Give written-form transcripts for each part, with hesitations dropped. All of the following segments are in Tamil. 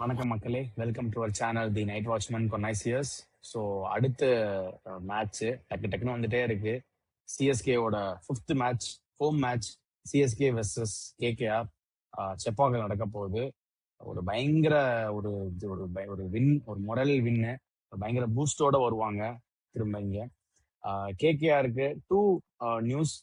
வணக்கம் மக்களே, welcome to our channel the night watchman for nice years. So அடுத்த மேட்ச் டக்குன்னு வந்துட்டே இருக்கு. சிஎஸ்கேவோட 5th match, home match, CSK versus KKR செப்பாக்கில் நடக்க போகுது. ஒரு பயங்கர ஒரு ஒரு வின், ஒரு மொரல் வின்னு, ஒரு பயங்கர பூஸ்டோட வருவாங்க திரும்ப இங்க. கேகேஆருக்கு 2 நியூஸ்.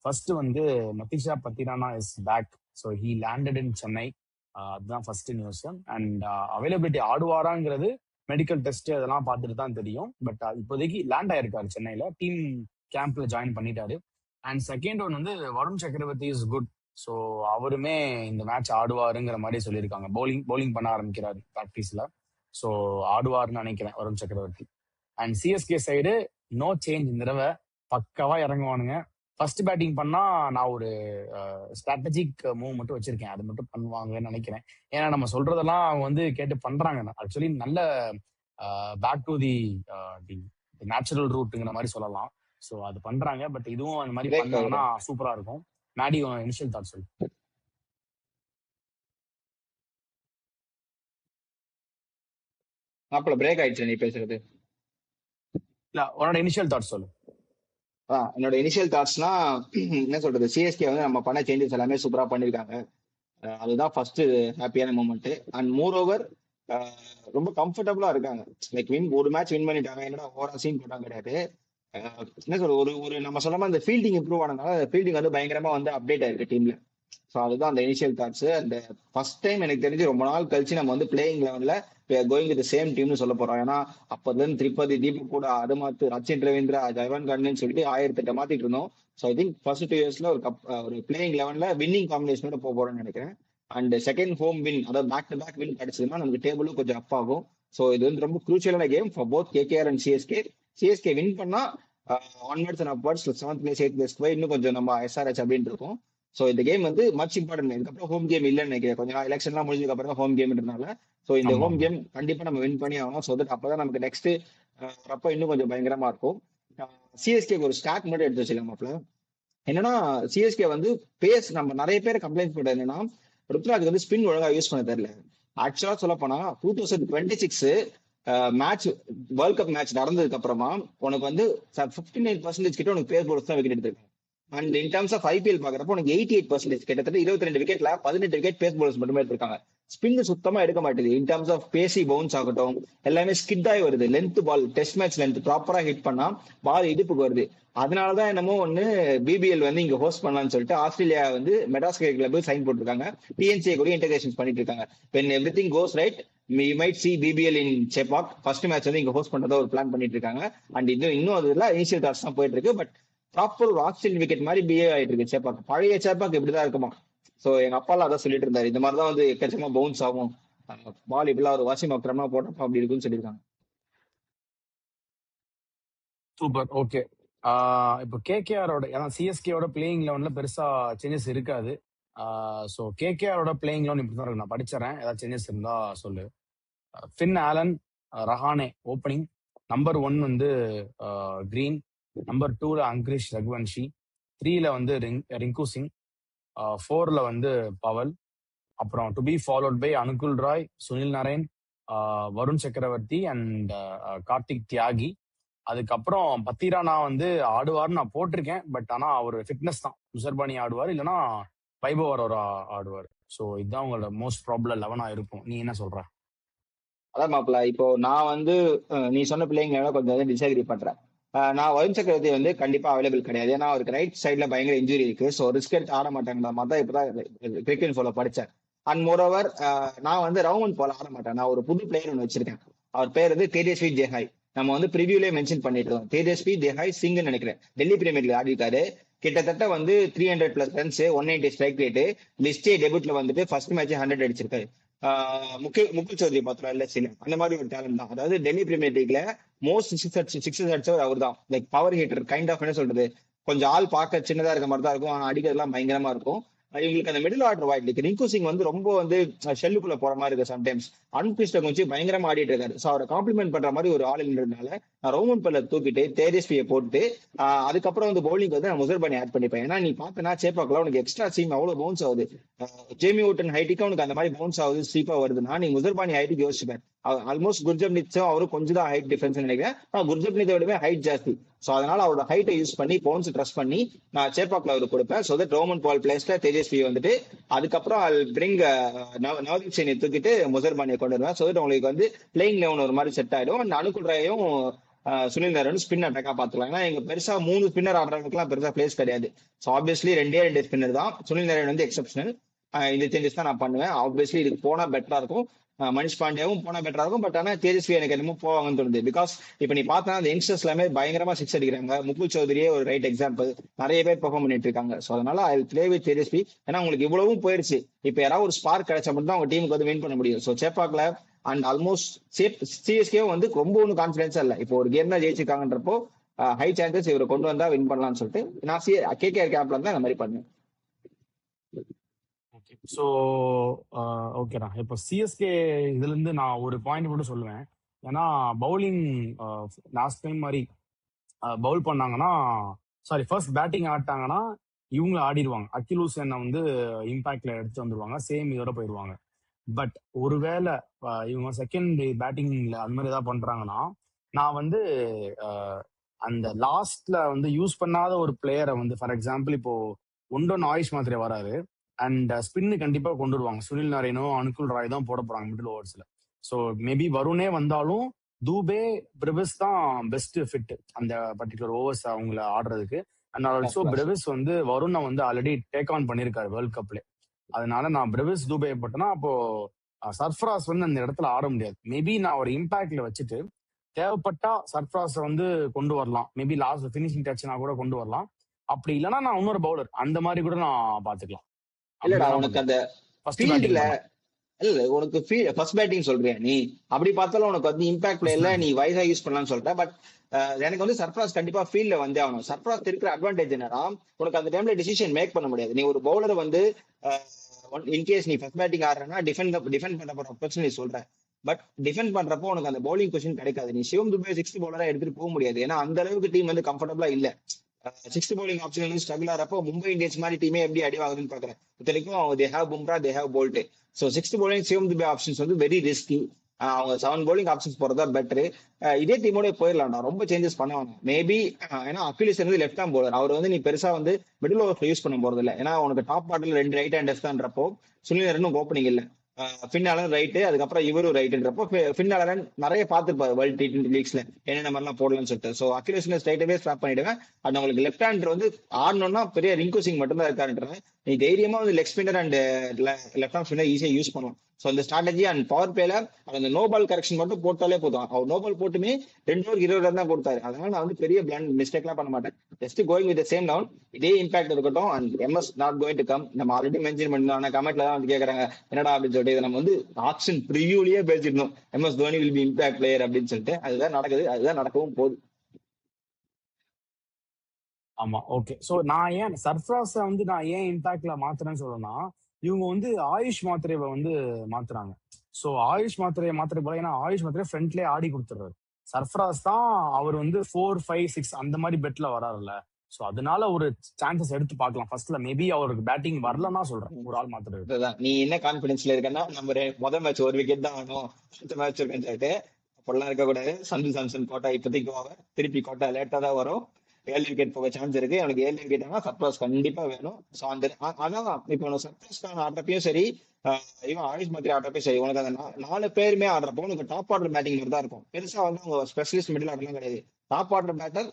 ஃபர்ஸ்ட் வந்து Matheesha Pathirana is back. So he landed in Chennai. அதுதான் ஃபர்ஸ்ட் நியூஸ். அண்ட் அவைலபிலிட்டி ஆடுவாராங்கிறது மெடிக்கல் டெஸ்ட் அதெல்லாம் பார்த்துட்டு தான் தெரியும். பட் இப்போதைக்கு லேண்ட் ஆயிருக்காரு சென்னையில, டீம் கேம்ப்ல ஜாயின் பண்ணிட்டாரு. அண்ட் செகண்ட் ஒன் வந்து வருண் சக்கரவர்த்தி இஸ் குட். ஸோ அவருமே இந்த மேட்ச் ஆடுவாருங்கிற மாதிரி சொல்லியிருக்காங்க. பவுலிங் பண்ண ஆரம்பிக்கிறாரு ப்ராக்டிஸ்ல. ஸோ ஆடுவார்னு நினைக்கிறேன் Varun Chakravarthy. And CSK side no change. இந்த தடவை பக்காவா இறங்குவானுங்க. ஃபர்ஸ்ட் பேட்டிங் பண்ணா நான் ஒரு ஸ்ட்ராட்டஜிக் மூவ் மட்டும் வச்சிருக்கேன், அது மட்டும் பண்ணுவாங்கன்னு நினைக்கிறேன். ஏன்னா நம்ம சொல்றதெல்லாம் அவங்க வந்து கேட்டு பண்றாங்க. ஆக்சுவலி நல்ல பேக் டு தி நேச்சுரல் ரூட்டுங்கிற மாதிரி சொல்லலாம். ஸோ அது பண்றாங்க. பட் இதுவும் அந்த மாதிரி பண்ணாங்கன்னா சூப்பரா இருக்கும். மேடி இனிஷியல் தாட் சொல்லு. அப்பல பிரேக் ஆயிடுச்சு நீ பேசுறது. இல்ல, உன்னோட இனிஷியல் தாட் சொல்லு. என்னோட இனிஷியல் தாட்ஸ்னா என்ன சொல்றது, சிஎஸ்கே வந்து நம்ம பண்ண சேஞ்சஸ் எல்லாமே சூப்பரா பண்ணிருக்காங்க. அதுதான் ஃபர்ஸ்ட் ஹாப்பியான மூமெண்ட். அண்ட் மோர் ஓவர் ரொம்ப கம்ஃபர்டபுளா இருக்காங்க. லைக் ஒரு மேட்ச் வின் பண்ணிட்டாங்க, என்னடா ஓவரா சீன் போட்டாங்க கிடையாது. என்ன சொல்றது, ஒரு நம்ம சொன்ன மாதிரி இந்த ஃபீல்டிங் இம்ப்ரூவ் ஆனதுனால ஃபீல்டிங் வந்து பயங்கரமா வந்து அப்டேட் ஆயிருக்கு டீம்ல. ஸோ அதுதான் அந்த இனிஷியல் தாட்ஸ். அந்த ஃபர்ஸ்ட் டைம் எனக்கு தெரிஞ்சு ரொம்ப நாள் கழிச்சு நம்ம வந்து பிளேயிங் லெவன்ல கோயிங் வித் சேம் டீம்னு சொல்ல போறோம். ஏன்னா அப்பதுல இருந்து திருப்பதி, தீபக் கூட, அதுமாத்து ரச்சின் ரவீந்திரா, ஜெயவன் கண்ணன் சொல்லிட்டு 1008 மாத்திட்டு இருந்தோம். ஸோ ஐ திங்க் ஃபர்ஸ்ட் 2 இயர்ஸ்ல ஒரு பிளேயிங் லெவன்ல வின்னிங் காம்பினேஷனோட போறோம்னு நினைக்கிறேன். அண்ட் செகண்ட் ஹோம் வின், அதாவது பேக் டு பேக் வின் கிடைச்சதுன்னா நமக்கு டேபிளும் கொஞ்சம் அப் ஆகும். ஸோ இது வந்து ரொம்ப குரூசியலான game for both KKR and CSK. CSK win பண்ணா onwards and upwards 7th place 8th place போய் இன்னும் கொஞ்சம் நம்ம எஸ்ஆர்ஹெச் அப்படின்னு இருக்கும். ஸோ இந்த கேம் வந்து மச் இம்பார்ட்டன்ட். இதுக்கப்புறம் ஹோம் கேம் இல்லைன்னு நினைக்கிறேன். கொஞ்சம் நாள் எலெக்ஷன்லாம் முடிஞ்சதுக்கு அப்புறம் ஹோம் கேம்ன்றதுனால ஸோ இந்த ஹோம் கேம் கண்டிப்பா நம்ம வின் பண்ணி ஆகணும். ஸோ தட் அப்பதான் நமக்கு நெக்ஸ்ட் அப்ப இன்னும் கொஞ்சம் பயங்கரமா இருக்கும். சிஎஸ்கே ஒரு ஸ்டாக் மட்டும் எடுத்து வச்சுக்கலாமாப்ல. என்னன்னா சிஎஸ்கே வந்து பேஸ், நம்ம நிறைய பேர் கம்ப்ளைண்ட் பண்றது என்னன்னா ருத்ராஜ் வந்து ஸ்பின் ஒழுங்கா யூஸ் பண்ண தெரியல. ஆக்சுவலா சொல்ல போனா 2026 மேட்ச், வேர்ல்ட் கப் மேட்ச் நடந்ததுக்கு அப்புறமா உனக்கு வந்து 59% கிட்ட உனக்கு பேஸ் போர்ட்ஸ் தான் விக்கெட் எடுத்திருக்காங்க. And in terms of IPL பாக்குறப்ப உனக்கு 88%, கிட்டத்தட்ட 22 விக்கெட்ல 18 விக்கெட் பேஸ் போலர்ஸ் மட்டுமே எடுத்திருக்காங்க. ஸ்பின் சுத்தமா எடுக்க மாட்டேது. In terms of pace bounce ஆகட்டும், எல்லாமே ஸ்கிட் ஆகி வருது. Length ball, test match length ப்ராப்பரா ஹிட் பண்ணா பால் இடுப்புக்கு வருது. அதனாலதான் என்னமோ ஒண்ணு பிபிஎல் வந்து இங்க ஹோஸ்ட் பண்ணலாம்னு சொல்லிட்டு ஆஸ்திரேலியா வந்து மெட்ராஸ் கிரிக்கெட் கிளப் சைன் போட்டிருக்காங்க. டிஎன்சிஏ கூட இன்டகிரேஷன் பண்ணிட்டு இருக்காங்க. when everything goes right we might see BBL in Chepauk. First match வந்து இங்க ஹோஸ்ட் பண்றதா ஒரு பிளான் பண்ணிட்டு இருக்காங்க. அண்ட் இன்னும் அதுல இனிஷியல் டாட்ஸ் தான் போயிட்டு இருக்கு. பட் ப்ராப்பர் ஒரு ஆக்சிஜன் விக்கெட் மாதிரி பிஹேவ் ஆயிட்டு இருக்கு சேப்பாக். பழைய சேப்பாக் இப்படிதான் இருக்குமா? சோ எங்க அப்பாலாம் அதான் சொல்லிட்டு இருந்தாரு, இந்த மாதிரிதான் வந்து எக்கச்சக்கமா பவுன்ஸ் ஆகும், பால் இப்படிலாம் ஒரு வாஷிங் அப்புறமா போட்டப்ப அப்படி இருக்குன்னு சொல்லியிருக்காங்க. Super, okay. இப்போ கேகேஆரோட, ஏன்னா சிஎஸ்கேவோட பிளேயிங் லெவன்ல பெருசா சேஞ்சஸ் இருக்காது. ஸோ கேகேஆரோட பிளேயிங் லெவன் இப்படி தான் இருக்கு. நான் படிச்சிடறேன், ஏதாவது சேஞ்சஸ் இருந்தா சொல்லு. Finn Allen, Rahane opening. Number 1 வந்து கிரீன். நம்பர் 2ல அங்கிரிஷ் ரகுவன்ஷி. 3ல வந்து ரிங்கு சிங். 4ல வந்து பவல். அப்புறம் to be followed by Anukul Roy, Sunil Narine, Varun Chakravarthy and Karthik தியாகி. அதுக்கப்புறம் பத்திரானா வந்து ஆடுவார்னு நான் போட்டிருக்கேன். பட் ஆனா அவர் ஃபிட்னஸ் தான். முசர்பானி ஆடுவார், இல்லைன்னா வைபவர் ஆடுவார். ஸோ இதுதான் உங்களோட மோஸ்ட் ப்ராப்ளம் 11 இருக்கும். நீ என்ன சொல்ற? அதான் மாப்பிள்ள, இப்போ நான் வந்து நீ சொன்ன பிள்ளைங்கள கொஞ்சம் டிஸ்அக்ரி பண்றேன். நான் வருண் சக்கரவர்த்தி வந்து கண்டிப்பா அவைலபிள் கிடையாது. ஏன்னா அவருக்கு ரைட் சைட்ல பயங்கர இன்ஜுரி இருக்கு. ஸோ ரிஸ்க் எடுத்து ஆட மாட்டாங்க மாதிரி தான் இப்பதான் கிரிக்கெட் ஃபாலோ படிச்சேன். அண்ட் மோரோவர் நான் வந்து ரவுண்ட் போல ஆட மாட்டேன். நான் ஒரு புது பிளேயர் ஒன்று வச்சிருக்கேன். அவர் பேர் வந்து தேஜஸ்வி தேஹாய். நம்ம வந்து ப்ரிவியூலே மென்ஷன் பண்ணிட்டோம். தேஜஸ்வி தேஹாய் சிங்னு நினைக்கிறேன். டெல்லி பிரீமியர் லீக் ஆடிருக்காரு. கிட்டத்தட்ட வந்து 300+ ரன்ஸ், 190 ஸ்ட்ரைக் ரேட்டு. லிஸ்டே டெபியூட்ல வந்துட்டு ஃபர்ஸ்ட் மேட்ச் 100 அடிச்சிருக்காரு. முகுல் சௌத்ரி பாத்திரம் இல்ல சில அந்த மாதிரி ஒரு டேலண்ட் தான். அதாவது டெல்லி பிரீமியர் லீக்ல மோஸ்ட் சிக்ஸஸ் அடிச்சவர் அவர் தான். Like power hitter kind of, என்ன சொல்றது, கொஞ்சம் ஆள் பார்க்க சின்னதா இருக்க மாதிரி தான் இருக்கும், ஆனா அடிக்கிறதுலாம் பயங்கரமா இருக்கும். இவங்களுக்கு அந்த மிடில் ஆர்டர் வாய்ட் இருக்கு. ரிங்கு சிங் வந்து ரொம்ப வந்து ஷெல்லுக்குள்ள போற மாதிரி இருக்கு சம்டைம்ஸ். அன்பிஸ்ட கொஞ்சம் பயங்கரமா ஆடிட்டு இருக்காரு. ஸோ அவரை காம்ப்ளிமெண்ட் பண்ற மாதிரி ஒரு ஆள் இருந்ததுனால நான் ரோமன் பல்ல தூக்கிட்டு தேஜஸ்வியை போட்டு அதுக்கப்புறம் வந்து பவுலிங் வந்து நான் முசர்பானி ஆட் பண்ணிப்பேன். ஏன்னா நீ பார்த்தனா சேப்பாக்கல உனக்கு எக்ஸ்ட்ரா சீம் அவ்வளவு பவுன்ஸ் ஆகுது. ஜேமி ஓட்டன் ஹைட்டுக்கு அவனுக்கு அந்த மாதிரி பவுன்ஸ் ஆகுது, ஸ்லீப்பா வருதுன்னா நீ முசர்பானி ஹைட்டுக்கு யோசிச்சுப்பேன். ஆல்மோஸ்ட் குர்ஜப்னித்தும் அவரும் கொஞ்சம் தான் ஹைட் டிஃபரன்ஸ் நினைக்கிறேன். ஆனா குர்ஜப்னித்தை விடவே ஹைட் ஜாஸ்தி. ஸோ அதனால அவரோட ஹைட்டை யூஸ் பண்ணி பவுன்ஸ் ட்ரஸ்ட் பண்ணி நான் சேப்பாக்ல அவருக்கு கொடுப்பேன். ஸோ தட் ரோமன் பால் பிளேஸ்ல தேஜஸ்வி வந்துட்டு அதுக்கப்புறம் பிரிங் நவதீப் சைனியை தூக்கிட்டு முசர்பானியை கொண்டு வருவேன். ஸோ தட் உங்களுக்கு வந்து பிளேயிங் லெவன் ஒரு மாதிரி செட் ஆயிடும். அண்ட் அனுகுல் ராயும் சுனில் நாராயண் ஸ்பின் அட்டாக்கா பாத்துக்கலாம். ஏன்னா எங்க பெருசா 3 ஸ்பின்னர் ஆடுறவங்களுக்குலாம் பெருசா பிளேஸ் கிடையாது. ஸோ ஆப்வியஸ்லி 2 ஸ்பின்னர் தான். சுனில் நாராயண் வந்து எக்ஸப்ஷனல். இந்த சேஞ்சஸ் தான் நான் பண்ணுவேன். ஆப்வியஸ்லி இதுக்கு போனா பெட்டரா இருக்கும். மனிஷ் பாண்டியாவும் போனா பெட்டரா இருக்கும். பட் ஆனா தேஜஸ்வி எனக்கு என்னமோ போவாங்கன்னு தோணுது. பிகாஸ் இப்ப நீ பார்த்தா அந்த யங்ஸ்டர்ஸ் எல்லாமே பயங்கரமா சிக்ஸ் அடிக்கிறாங்க. முகுல் சௌத்ரியே ஒரு ரைட் எக்ஸாம்பிள். நிறைய பேர் பெர்ஃபார்ம் பண்ணிட்டு இருக்காங்க. ஸோ அதனால ஐ பிளே வித் தேஜஸ்வி. ஏன்னா உங்களுக்கு இவ்வளவும் போயிருச்சு. இப்ப யாராவது ஒரு ஸ்பார்க் கிடைச்சா மட்டும் தான் அவங்க டீமுக்கு வந்து வின் பண்ண முடியும். ஸோ சேப்பாக்ல அண்ட் ஆல்மோஸ்ட் சிஎஸ்கே வந்து ரொம்ப ஒன்றும் கான்பிடன்ஸா இல்லை. இப்போ ஒரு கேம் தான் ஜெயிச்சிருக்காங்கன்றப்போ ஹை சான்சஸ் இவரை கொண்டு வந்தா வின் பண்ணலாம்னு சொல்லிட்டு நான் கேகேஆர் கேம்ப்ல தான் இந்த மாதிரி பண்ணேன். ஸோ ஓகேடா. இப்போ சிஎஸ்கே இதுல இருந்து நான் ஒரு பாயிண்ட் மட்டும் சொல்லுவேன். ஏன்னா பவுலிங் லாஸ்ட் டைம் மாதிரி பவுல் பண்ணாங்கன்னா, சாரி ஃபர்ஸ்ட் பேட்டிங் ஆட்டாங்கன்னா இவங்க ஆடிடுவாங்க. அகில் ஹுசேனை வந்து இம்பாக்ட்ல எடுத்து வந்துருவாங்க, சேம் இதோட போயிடுவாங்க. பட் ஒருவேளை இவங்க செகண்ட் பேட்டிங்ல அந்த மாதிரி ஏதாவது பண்றாங்கன்னா, நான் வந்து அந்த லாஸ்ட்ல வந்து யூஸ் பண்ணாத ஒரு பிளேயரை வந்து ஃபார் எக்ஸாம்பிள் இப்போ ஒன்டோன் ஆயுஷ் மாத்திரை வராரு அண்ட் ஸ்பின்னு கண்டிப்பா கொண்டு வருவாங்க. சுனில் நாராயணோ அனுகுல் ராய் தான் போட போறாங்க மிடில் ஓவர்ஸ்ல. ஸோ மேபி வருணே வந்தாலும் தூபே பிரிவிஸ் தான் பெஸ்ட் ஃபிட் அந்த பர்டிகுலர் ஓவர்ஸ் அவங்கள ஆடுறதுக்கு. அண்ட் ஆல்சோ பிரிவிஸ் வந்து வருணை வந்து ஆல்ரெடி டேக் ஆன் பண்ணிருக்காரு வேர்ல்ட் கப்ல. அதனால நான் பிரிவிஸ் தூபே போட்டேன்னா அப்போ சர்ஃப்ராஸ் வந்து அந்த இடத்துல ஆட முடியாது. மேபி நான் ஒரு இம்பாக்ட்ல வச்சுட்டு தேவைப்பட்டா சர்ஃப்ராஸை வந்து கொண்டு வரலாம். மேபி லாஸ்ட் ஃபினிஷிங் டச்னா கூட கொண்டு வரலாம். அப்படி இல்லைன்னா நான் இன்னொரு பவுலர் அந்த மாதிரி கூட நான் பாத்துக்கலாம். இல்லடா உனக்கு அந்த ஃபீல்ட்ல இல்ல உனக்கு ஃபர்ஸ்ட் பேட்டிங் சொல்றியா நீ? அப்படி பார்த்தாலும் உனக்கு வந்து இம்பாக்ட்ல இல்ல நீ வைஸா யூஸ் பண்ணலாம்னு சொல்லிட்ட. பட் எனக்கு வந்து சர்ஃப்ராஸ் கண்டிப்பா ஃபீல்ட்ல வந்தே ஆகணும். சர்ஃப்ராஸ் இருக்கிற அட்வான்டேஜ் என்னன்னா உனக்கு அந்த டைம்ல டிசிஷன் மேக் பண்ண முடியாது. நீ ஒரு பவுலர் வந்து இன்கேஸ் நீ ஃபர்ஸ்ட் பேட்டிங் ஆடுறனா டிஃபெண்ட் பண்ண போற ஆப்பர்ச்சுனிட்டி நீ சொல்ற. பட் டிஃபெண்ட் பண்றப்போ உனக்கு அந்த பவுலிங் கொஸ்டின் கிடைக்காது. நீ சிவம் துபே 6th பவுலரா எடுத்துட்டு போக முடியாது. ஏன்னா அந்த அளவுக்கு டீம் வந்து கம்ஃபர்டபுளா இல்ல. 6th பவுலிங் ஆப்ஷன் வந்து ஸ்ட்ரகிள் ஆறப்போ மும்பை இந்தியன்ஸ் மாதிரி டீமே எப்படி அடி வாங்குதுன்னு பாக்குறேன். இத்தனைக்கும் they have Bumrah, they have Boult. So 6th bowling Shivam Dube options வந்து வெரி ரிஸ்கி. அவங்க 7 பவுலிங் ஆப்ஷன்ஸ் போறதா பெட்டர். இதே டீமோட போயிடலாம்டா, ரொம்ப சேஞ்சஸ் பண்ண வேணாம். மேபி ஏன்னா அகிலேஷ் வந்து லெஃப்ட் ஹேண்ட் பவுலர். அவர் வந்து நீ பெருசா வந்து மிடில் ஓவர்ஸ்ல யூஸ் பண்ண போறது இல்லை. ஏன்னா உனக்கு டாப் ஆர்டர்ல 2 ரைட் ஹேண்டர்ஸ் தான்றப்போ சுனில் நாராயண் ஓப்பனிங் இல்லை, ஃபின்னாலன் ரைட்டு, அதுக்கப்புறம் இவரும் ரைட்டுன்றப்போ ஃபின்னாலன் நிறைய பார்த்துருப்பாரு வேர்ல்ட் T20 லீக்ஸ்ல என்னென்ன மாதிரிலாம் போடலாம்னு சொல்லிட்டு. ஸோ அகிலேஷ் ஸ்ட்ரைட்டாவே ஸ்டாப் பண்ணிடுவேன். அது உங்களுக்கு லெஃப்ட் ஹேண்டர் வந்து ஆடணும்னா பெரிய ரிங்கு சிங் மட்டும் தான் இருக்காருன்றது. நீ தைரியமா வந்து leg spinner and left hand spinner ஈஸியா யூஸ் பண்ணலாம். ஸோ அந்த ஸ்ட்ராட்டஜி அண்ட் பவர் பிளேல அந்த நோபால் கரெக்ஷன் மட்டும் போட்டாலே போதும். அவர் நோபால் போட்டுமே 2 ஓவர் 20 ரன் தான் கொடுத்தாரு. அதனால நான் வந்து பெரிய பிளான் மிஸ்டேக்லாம் பண்ண மாட்டேன். Just going with same down, இதே இம்பாக்ட் இருக்கட்டும். And MS not going to come. நம்ம ஆல்ரெடி மென்ஷன் பண்ணோம். ஆனா கமெண்ட்ல தான் வந்து கேட்கறாங்க என்னடா அப்படின்னு சொல்லிட்டு. இதை நம்ம வந்து ஆக்ஷன் ப்ரிவியூலயே பேசிருந்தோம், MS Dhoni will be impact player அப்படின்னு சொல்லிட்டு. அதுதான் நடக்குது, அதுதான் நடக்கவும் போகுது. ஆமா, ஓகே. சோ நான் ஏன் சர்ஃப்ராஸ வந்து நான் ஏன் இம்பாக்ட்ல மாத்துறேன்னு சொல்றேன்னா, இவங்க வந்து ஆயுஷ் மாத்திரையை வந்து மாத்துறாங்க. சோ ஆயுஷ் மாத்திரையை மாத்திரை போல, ஏன்னா ஆயுஷ் மாத்திரை ஃப்ரண்ட்லயே ஆடி கொடுத்துறாரு. சர்ஃப்ராஸ் தான் அவர் வந்து 4, 5, 6 அந்த மாதிரி பெட்ல வராருல்ல. சோ அதனால ஒரு சான்சஸ் எடுத்து பார்க்கலாம் ஃபர்ஸ்ட்ல. மேபி அவருக்கு பேட்டிங் வரலன்னா சொல்றேன் ஒரு ஆள் மாத்திரை. நீ என்ன கான்பிடன்ஸ்ல இருக்கன்னா நம்ம முதல் மேட்ச் 1 விக்கெட் தான் ஆகணும், அடுத்த மேட்ச் இருக்குன்னு சொல்லிட்டு அப்படிலாம் இருக்கக்கூடாது. சந்து சாம்சன் கோட்டா இப்போதைக்கு திருப்பி கோட்டா லேட்டா தான் வரும். 7 விக்கெட் போக சான்ஸ் இருக்கு. அவனுக்கு 7 விக்கெட் ஆனா சர்ப்ரைஸ் கண்டிப்பா வேணும். ஸோ அந்த அதான் இப்போ சர்ப்ரைஸ் ஆடுறப்பையும் சரி, இவன் ஆயுஷ் மாத்திரை ஆடுறப்பையும் சரி, உனக்கு அந்த 4 பேருமே ஆடுறப்போ உனக்கு டாப் ஆர்டர் பேட்டிங் மாதிரி தான் இருக்கும். பெருசா வந்து அவங்க ஸ்பெஷலிஸ்ட் மிடில் ஆர்டர்லாம் கிடையாது. டாப் ஆர்டர் பேட்டர்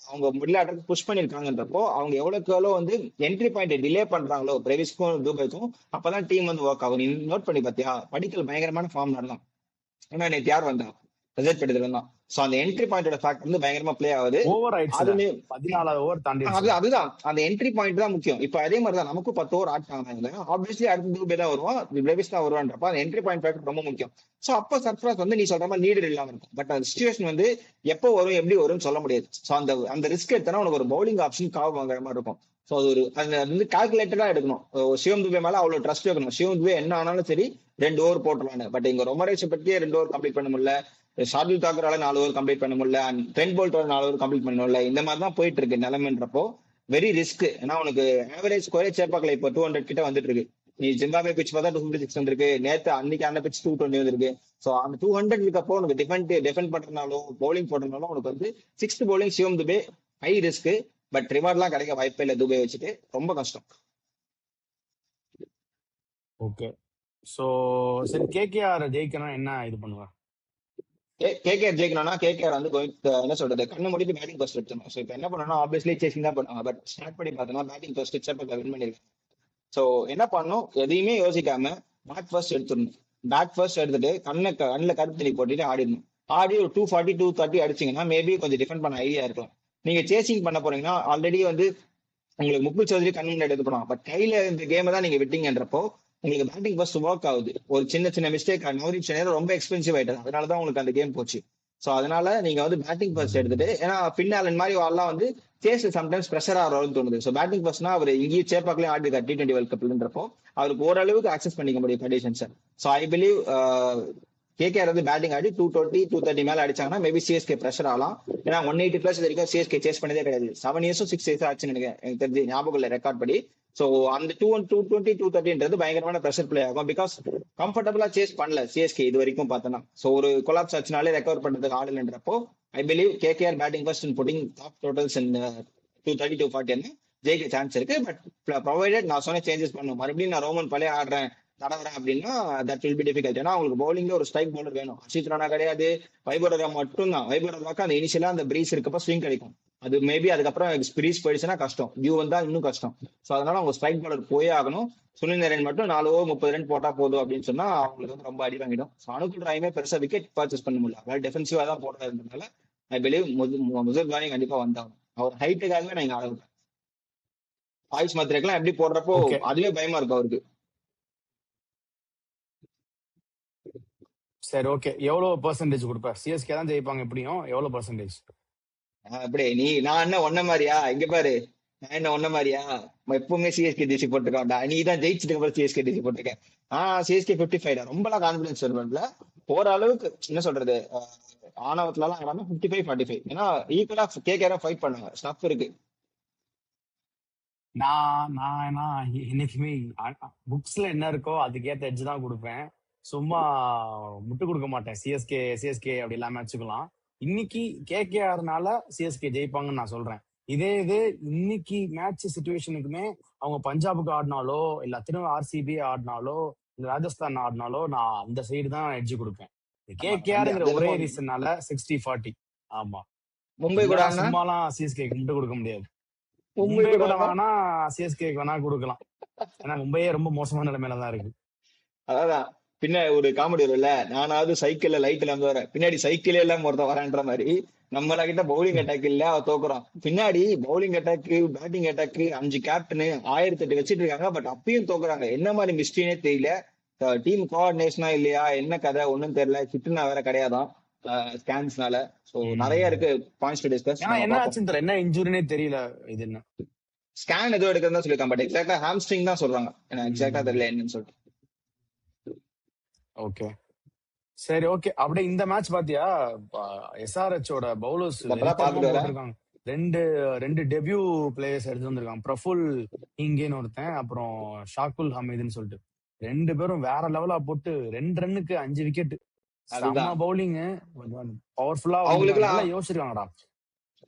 அவங்க மிடில் ஆர்டருக்கு புஷ் பண்ணிருக்காங்கன்றப்போ அவங்க எவ்வளவுக்கு எவ்வளோ வந்து என்ட்ரி பாயிண்ட் டிலே பண்றாங்களோ பிரேவிஸ்க்கும் தூபைக்கும், அப்பதான் டீம் வந்து ஒர்க் ஆகும். நீ நோட் பண்ணி பாத்தியா, படிக்கல் பயங்கரமான ஃபார்ம் நடந்தான். ஏன்னா நேற்று யார் வந்தா, ரிசல்ட் எடுத்துட்டு தான். சோ அந்த என்ட்ரி பாயிண்டோட ஃபேக்டர் வந்து பயங்கரமா பிளே ஆகுது. அதுமே 14வது ஓவர் தாண்டி அதுதான் அந்த என்ட்ரி பாயிண்ட் தான் முக்கியம். இப்ப அதே மாதிரி தான் நமக்கும் 10 ஓவர் ஆட்டாங்க. ஆப்வியஸ்லி அடுத்த தூபே தான் வருவான், பிரேவிஸ் தான் வருவான்றப்ப அந்த என்ட்ரி பாயிண்ட் ஃபேக்டர் ரொம்ப முக்கியம். சோ அப்போ சர்ப்ரைஸ் வந்து நீ சொல்ற மாதிரி நீடர் இல்லாம இருக்கும். பட் அந்த சிச்சுவேஷன் வந்து எப்போ வரும் எப்படி வரும்னு சொல்ல முடியாது. சோ அந்த ரிஸ்க் எடுத்தனா உனக்கு ஒரு பவுலிங் ஆப்ஷன் காவு வாங்குற மாதிரி இருக்கும். ஸோ அது ஒரு அது வந்து கால்குலேட்டடா எடுக்கணும். சிவம் துபே மேல அவ்வளவு ட்ரஸ்ட் வைக்கணும். சிவம் துபே என்ன ஆனாலும் சரி 2 ஓவர் போட்டுருவாங்க. பட் இங்க ரொமரேஷை பத்தியே 2 ஓவர் கம்ப்ளீட் பண்ண முடியல. ஷார்துல் தாக்கரால 4 ஓவர் கம்ப்ளீட் பண்ண முடியல, அண்ட் ட்ரெண்ட் போல்ட்டோட 4 ஓவர் கம்ப்ளீட் பண்ண முடியல. இந்த மாதிரி தான் போயிட்டு இருக்கு நிலைமைன்றப்போ வெரி ரிஸ்க். ஏன்னா உனக்கு ஆவரேஜ் ஸ்கோரே சேப்பாக்கல இப்போ 200 கிட்ட வந்துட்டு இருக்கு. நீ ஜிம்பாபே பிச் பார்த்தா 256 வந்திருக்கு, நேத்து அன்னைக்கு அந்த பிச் 220 வந்திருக்கு. ஸோ அந்த 200 இருக்கப்போ உனக்கு டிஃபெண்ட் பண்றதுனாலும் பவுலிங் போடுறதுனாலும் உனக்கு வந்து sixth bowling Shivam Dube high risk. But ரிவார்ட்லாம் கிடைக்க வாய்ப்பே இல்லை துபே வச்சுட்டு, ரொம்ப கஷ்டம். ஓகே. சோ சரி, கேகேஆர் ஜெயிக்கணும் என்ன இது பண்ணுவா? கேகேஆர் ஜெயிக்கணும்னா கேகேஆர் வந்து என்ன சொல்றது, கண்ணு மூடிட்டு பேட்டிங் ஃபர்ஸ்ட் எடுத்துணும். ஸோ இப்போ என்ன பண்ணணும், ஆப்வியஸ்லி சேசிங் தான் பண்ணுவாங்க. பட் ஸ்டார்ட் பண்ணி பார்த்தோம்னா பேட்டிங் ஃபர்ஸ்ட் சேப்பாக்க வின் பண்ணிருக்காங்க. ஸோ என்ன பண்ணணும், எதையுமே யோசிக்காம பேட் ஃபர்ஸ்ட் எடுத்துடணும். பேட் ஃபர்ஸ்ட் எடுத்துட்டு கண்ணில் கருப்பு தண்ணி போட்டுட்டு ஆடிடணும். ஆடி ஒரு 240 230 அடிச்சிங்கன்னா மேபி கொஞ்சம் டிஃபெண்ட் பண்ண ஐடியா இருக்கலாம். நீங்க சேசிங் பண்ண போறீங்கன்னா ஆல்ரெடி வந்து உங்களுக்கு முக்குல் சௌத்ரி கண்ணு முன்னாடி எடுத்து போனோம். பட் கையில இந்த கேமை தான் நீங்க விட்டீங்கன்றப்போ உங்களுக்கு பேட்டிங் ஃபர்ஸ்ட் ஒர்க் ஆகுது. ஒரு சின்ன மிஸ்டேக் நவதீப் சைனா ரொம்ப எக்ஸ்பென்சிவ் ஆயிட்டது, அதனாலதான் உங்களுக்கு அந்த கேம் போச்சு. ஸோ அதனால நீங்க வந்து பேட்டிங் ஃபர்ஸ்ட் எடுத்துட்டு, ஏன்னா பின்னாலன் மாதிரி ஆள்லாம் வந்து சேஸ் சம்டைம்ஸ் ப்ரெஷர் ஆகிறோம்னு தோணுது. ஸோ பேட்டிங் ஃபர்ஸ்ட்னா அவர் இங்கேயும் சேப்பாக்கலையும் ஆடிருக்காரு T20 வேர்ல்ட் கப்ன்றப்போ அவருக்கு ஓரளவுக்கு அக்சஸ் பண்ணிக்க முடியும் conditions. So I believe KKR வந்து பேட்டிங் ஆடி 220 230 மேல அடிச்சாங்கன்னா மேபி சிஎஸ்கே ப்ரெஷர் ஆகலாம். ஏன்னா 180+ இது வரைக்கும் சிஎஸ்கே சேஸ் பண்ணதே கிடையாது. 7 இயர்ஸும் 6 இயர்ஸும் ஆச்சுன்னு நினைக்கிறேன், எனக்கு தெரிஞ்சு ஞாபகம் இல்லை ரெக்கார்ட் படி. ஸோ அந்த 220 230 பயங்கரமான ப்ரெஷர் பிளே ஆகும். பிகாஸ் கம்ஃபர்டபுளா சேஸ் பண்ணல சிஎஸ்கே இது வரைக்கும் பார்த்தோன்னா. ஸோ ஒரு கொலாப்ஸ் ஆச்சுனாலே ரெக்கவர் பண்றதுக்கு ஆடலன்றப்போ I believe KKR batting first in putting top totals in 230 240 ஜெயிக்க சான்ஸ் இருக்கு. பட் ப்ரொவைடட் நான் சொன்ன சேஞ்சஸ் பண்ணும், மறுபடியும் நான் ரோமன் பழைய ஆடுறேன் தடவுறேன் அப்படின்னா தட் வில் பி டிஃபிகல்ட். ஏன்னா உங்களுக்கு பவுலிங்ல ஒரு ஸ்ட்ரைக் பவுலர் வேணும். அர்ஷித் ராணா கிடையாது, வைபவ் மட்டும் தான். வைபவ் அந்த இனிஷியலா அந்த பிரீஸ் இருக்கப்ப ஸ்விங் கிடைக்கும். அது மேபி அதுக்கப்புறம் பிரீஸ் போயிடுச்சுன்னா கஷ்டம், வியூ வந்தா இன்னும் கஷ்டம். ஸோ அதனால அவங்க ஸ்ட்ரைக் பவுலர் போயே ஆகணும். சுனில் நரேன் மட்டும் 4 ஓவர் 30 ரன் போட்டா போதும் அப்படின்னு சொன்னா அவங்களுக்கு வந்து ரொம்ப அடி வாங்கிடும். ஸோ அனுகுல் ராயுமே பெருசா விக்கெட் பர்ச்சேஸ் பண்ண முடியல, அதாவது டெஃபென்சிவா தான் போடுறதுனால ஐ பிலீவ் முசல் கானி கண்டிப்பா வந்தாகும். அவர் ஹைட்டுக்காகவே நான் இங்க ஆடுவேன். ஆயுஷ் மாத்திரைக்கெல்லாம் எப்படி போடுறப்போ அதுவே பயமா இருக்கும் அவருக்கு. சரி, ஓகே. எவ்வளவு பெர்சன்டேஜ் கொடுப்ப? சிஎஸ்கே தான் ஜெயிப்பாங்க எப்படியும், எவ்வளவு பெர்சன்டேஜ்? அப்படியே நான் என்ன ஒன்ன மாதிரியா, இங்க பாரு, நான் என்ன ஒன்ன மாதிரியா எப்பவுமே சிஎஸ்கே டிசி போட்டுருக்கான்டா. நீ தான் ஜெயிச்சுட்டு அப்புறம் சிஎஸ்கே டிசி போட்டிருக்கேன். சிஎஸ்கே 55 ரொம்பலாம் கான்பிடன்ஸ் வருவான்ல. ஓரளவுக்கு என்ன சொல்றது, ஆணவத்துல எல்லாம் ஆடாம 55 45, ஏன்னா ஈக்குவலா கேகேஆர் ஃபைட் பண்ணுவாங்க, ஸ்டஃப் இருக்கு. நான் என்னைக்குமே புக்ஸ்ல என்ன இருக்கோ அதுக்கேத்த எட்ஜ் தான் கொடுப்பேன். சும்மா முட்டு கொடுக்க மாட்டேன். சிஎஸ்கே அப்படி எல்லாமே வச்சுக்கலாம். இன்னைக்கு கேகேஆர்னால சிஎஸ்கே ஜெயிப்பாங்கன்னு நான் சொல்றேன். இது இன்னைக்கு மேட்ச் சிச்சுவேஷனுக்குமே அவங்க பஞ்சாபுக்கு ஆடினாலோ இல்ல திரும்ப ஆர்சிபி ஆடினாலோ இல்ல ராஜஸ்தான் ஆடினாலோ நான் அந்த சைடு தான் எட்ஜ் கொடுப்பேன். கேகேஆர்ங்கிற ஒரே ரீசன்னால 60-40. ஆமா, மும்பை கூட சும்மாலாம் சிஎஸ்கே முட்டு கொடுக்க முடியாது. மும்பை கூட வேணா சிஎஸ்கே வேணா கொடுக்கலாம், ஏன்னா மும்பையே ரொம்ப மோசமான நிலைமையில தான் இருக்கு. அதான் பின்ன ஒரு காமெடி வரும்ல, நானாவது சைக்கிள்ல லைட்ல வந்து வரேன், பின்னாடி சைக்கிள் எல்லாம் ஒருத்த வரேன்ற மாதிரி நம்மள கிட்ட பவுலிங் அட்டாக் இல்ல அவ தோக்குறோம். பின்னாடி bowling attack batting attack 5 captain 1008 வச்சிட்டு இருக்காங்க. பட் அப்பயும் தோக்குறாங்க. என்ன மாதிரி மிஸ்டேனே தெரியல. டீம் கோஆர்டினேஷனா இல்லையா என்ன கதை ஒன்னும் தெரியல. சிட்டுனா வேற கிடையாதான் ஸ்கேன்ஸ்னால. சோ நிறைய இருக்கு பாயிண்ட்ஸ் டு டிஸ்கஸ். என்ன ஆச்சுன்னு தெரியல, என்ன இன்ஜூரினே தெரியல. இது என்ன ஸ்கேன் ஏதோ எடுக்கிறதா சொல்லிருக்காங்க. பட் எக்ஸாக்டா ஹாம்ஸ்ட்ரிங் தான் சொல்றாங்க, ஏன்னா எக்ஸாக்டா தெரியல என்னன்னு சொல்லிட்டு. ஓகே, சரி, ஓகே. அப்படியே இந்த மேட்ச் பாத்தியா, எஸ்ஆர்ஹெச்சோட பவுலர்ஸ் இருக்காங்க. ரெண்டு டெபியூ பிளேயர்ஸ் எடுத்து வந்திருக்காங்க. பிரஃபுல் இங்கேன்னு ஒருத்தன், அப்புறம் ஷாக்குல் ஹமீதுன்னு சொல்லிட்டு 2 பேரும் வேற லெவலா போட்டு 2 ரன்னுக்கு 5 விக்கெட். பவுலிங் பவர்ஃபுல்லா யோசிச்சிருக்காங்கடா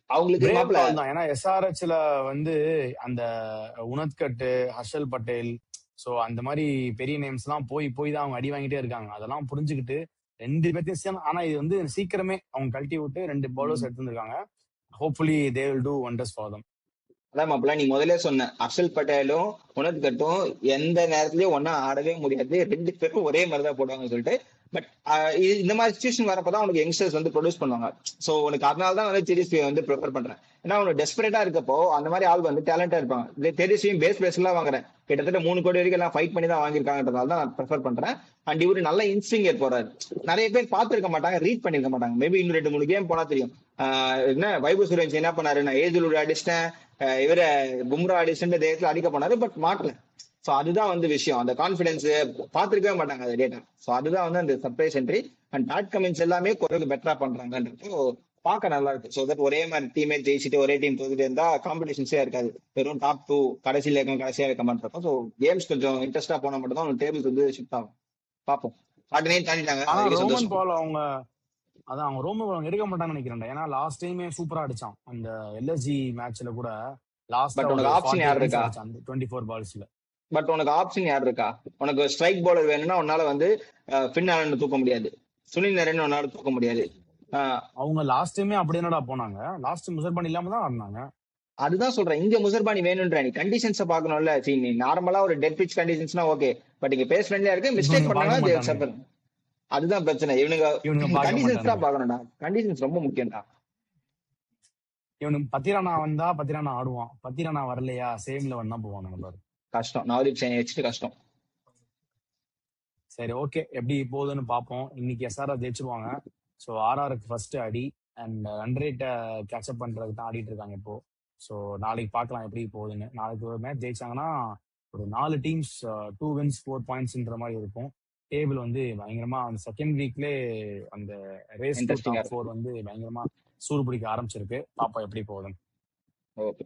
அவங்களுக்கு. ஏன்னா எஸ்ஆர்ஹெச்ல வந்து அந்த உனத்கட்டு, ஹர்ஷல் பட்டேல், சோ அந்த மாதிரி பெரிய நேம்ஸ் எல்லாம் போய் தான் அவங்க அடி வாங்கிட்டே இருக்காங்க. அதெல்லாம் புரிஞ்சுக்கிட்டு 2 பேர்த்தையும், ஆனா இது வந்து சீக்கிரமே அவங்க கழட்டி விட்டு 2 பவுலர்ஸ் எடுத்துருக்காங்க. Hopefully they will do wonders for them. அதான் மாப்பிள்ள, நீ முதல்ல சொன்ன ஹர்ஷல் பட்டேலும் உனத்கட்டும் எந்த நேரத்திலயும் ஒன்னா ஆடவே முடியாது, 2 பேரும் ஒரே மாதிரிதான் போடுவாங்கன்னு சொல்லிட்டு. பட் இந்த மாதிரி சிச்சுவேஷன் வரப்பதான் உனக்கு யங்ஸ்டர்ஸ் வந்து ப்ரொடியூஸ் பண்ணுவாங்க. சோ உனக்கு அதனாலதான் வந்து தெரிஸ்வி வந்து ப்ரிஃபர் பண்றேன். ஏன்னா உனக்கு டெஸ்பரேட்டா இருக்கப்போ அந்த மாதிரி ஆள் வந்து டேலண்டா இருப்பாங்க. தெரிஸ்வியும் பேஸ் எல்லாம் வாங்குறேன், கிட்டத்தட்ட 3 கோடி வரைக்கும் எல்லாம் ஃபைட் பண்ணி தான் வாங்கியிருக்காங்கன்றதால தான் நான் ப்ரிஃபர் பண்றேன். அண்ட் இவரு நல்ல இன்ஸ்விங்கர் போறாரு. நிறைய பேர் பார்த்திருக்க மாட்டாங்க, ரீட் பண்ணிருக்க மாட்டாங்க. மேபி இன்னும் 2-3 கேம் போனா தெரியும். என்ன வைபவ் சூரியவன்சி என்ன பண்ணாரு, நான் ஏஜுல் அடிச்சிட்டேன், இவர பும்ரா அடிச்சுட்டு தேசத்துல அடிக்க போனாரு, பட் மாட்டல. சோ அதுதான் வந்து விஷயம். அந்த கான்பிடன்ஸ் பாத்துருக்கவே மாட்டாங்க அந்த டேட்டா. சோ அதுதான் வந்து அந்த surprise entry. And bad comments எல்லாமே குறைவு பெட்டரா பண்றாங்கன்றப்போ பார்க்க நல்லா இருக்கு. ஸோ தட் ஒரே மாதிரி டீமே ஜெயிச்சுட்டு ஒரே டீம் தோத்துட்டு இருந்தா காம்படிஷன்ஸே இருக்காது. வெறும் டாப் டூ கடைசியில இருக்க கடைசியா இருக்க மாட்டோம். ஸோ கேம்ஸ் கொஞ்சம் இன்ட்ரெஸ்டா போனா மட்டும் தான் டேபிள்ஸ் வந்து ஷிஃப்ட் ஆகும். பார்ப்போம். 49 தாண்டிட்டாங்க, ஆனா அதுவே ரோமன் சந்தோஷம். பால் அவங்க அதான் அவங்க ரோமன் பால் அவங்க எடுக்க மாட்டாங்கன்னு நினைக்கிறேன். ஏன்னா லாஸ்ட் டைமே சூப்பரா அடிச்சான் அந்த எல்எஸ்ஜி மேட்ச்ல கூட. லாஸ்டா பட் ஒரு உனக்கு ஆப்ஷன் 48 யார் ரன்ஸ் இருக்கா? அடிச்சான் அந்த 24 பால்ஸ்ல. பட் உனக்கு ஆப்ஷன் யார் இருக்கா? உனக்கு ஸ்ட்ரைக் பவுலர் வேணும்னா உன்னால வந்து ஃபின் ஆலன் தூக்க முடியாது, சுனில் நரேன் உன்னால தூக்க முடியாது. அவங்க லாஸ்ட் டைமே அப்படி என்னடா போனாங்க, லாஸ்ட் முசர்பான் இல்லாம தான் ஆடினாங்க. அதுதான் சொல்றேன், இங்க முசர்பானி வேணும்ன்ற நீ கண்டிஷன்ஸை பார்க்கணும்ல. சரி, நீ நார்மலா ஒரு டெட் பிச் கண்டிஷன்ஸ்னா ஓகே, பட் இங்க பேஸ் ஃப்ரெண்ட்லியா இருக்கு, மிஸ்டேக் இவனுங்க பண்ணா பார்க்க மாட்டானுங்க, அதுதான் பிரச்சனை. இவனுங்க பார்க்க கண்டிஷன்ஸ் தான் மாட்டானுங்க. பார்க்கணும்டா, கண்டிஷன்ஸ் ரொம்ப முக்கியம்டா. இவனுக்கு பத்திரானா வந்தா பத்திரானா ஆடுவான், பத்திரானா வரலையா சேம் லெவன் தான் போவானுங்க பாரு. கஷ்டம், நவதீப் சைனி வச்சுட்டு கஷ்டம். சரி ஓகே, எப்படி போகுதுன்னு பார்ப்போம். இன்னைக்கு எஸ்ஆர்ஆர் ஜெயிச்சிருவாங்க. ஸோ ஆர்ஆருக்கு ஃபர்ஸ்ட் அடி அண்ட் ரன் ரேட்டை கேட்சப் பண்றதுக்கு தான் ஆடிட்டு இருக்காங்க இப்போ. ஸோ நாளைக்கு பார்க்கலாம் எப்படி போகுதுன்னு. நாளைக்கு ஒரு மேட்ச் ஜெயிச்சாங்கன்னா ஒரு 4 டீம்ஸ் 2 wins 4 pointsன்ற மாதிரி இருக்கும். டேபிள் வந்து பயங்கரமா அந்த செகண்ட் வீக்லே அந்த ரேஸ் டு இன்ட்ரெஸ்டிங்கா டாப் 4 இருக்கும். வந்து பயங்கரமா சூடு பிடிக்க ஆரம்பிச்சிருக்கு. பாப்போம் எப்படி போகுதுன்னு. ஓகே,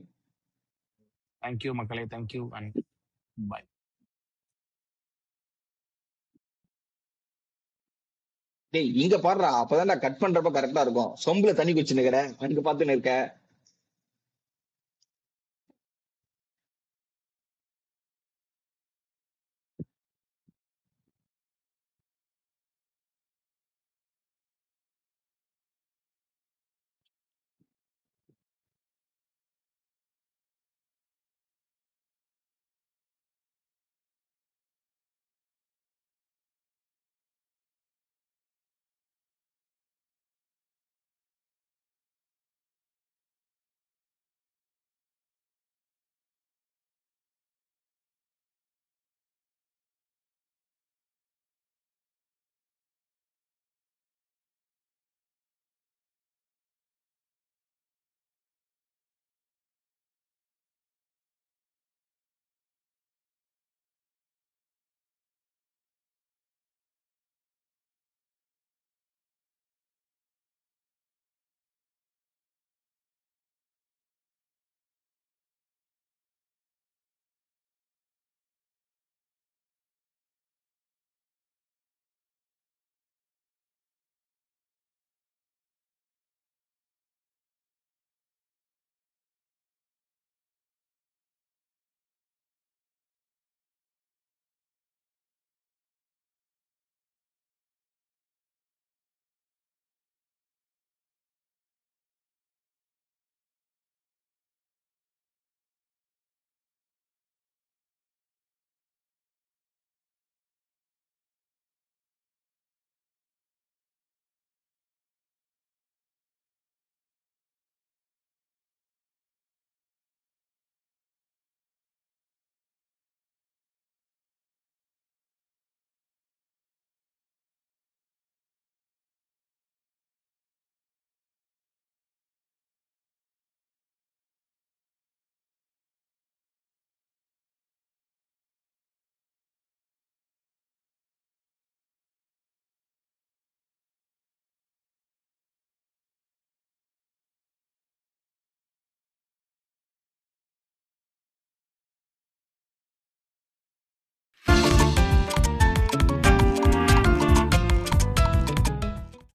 தேங்க்யூ மக்களே, தேங்க்யூ அண்ட் பை. டேய் இங்க பாடுறா, அப்பதான் கட் பண்றப்ப கரெக்டா இருக்கும். சொம்புல தண்ணி குடிச்சுன்னு இருக்கிறேன், அங்க பார்த்துன்னு இருக்க.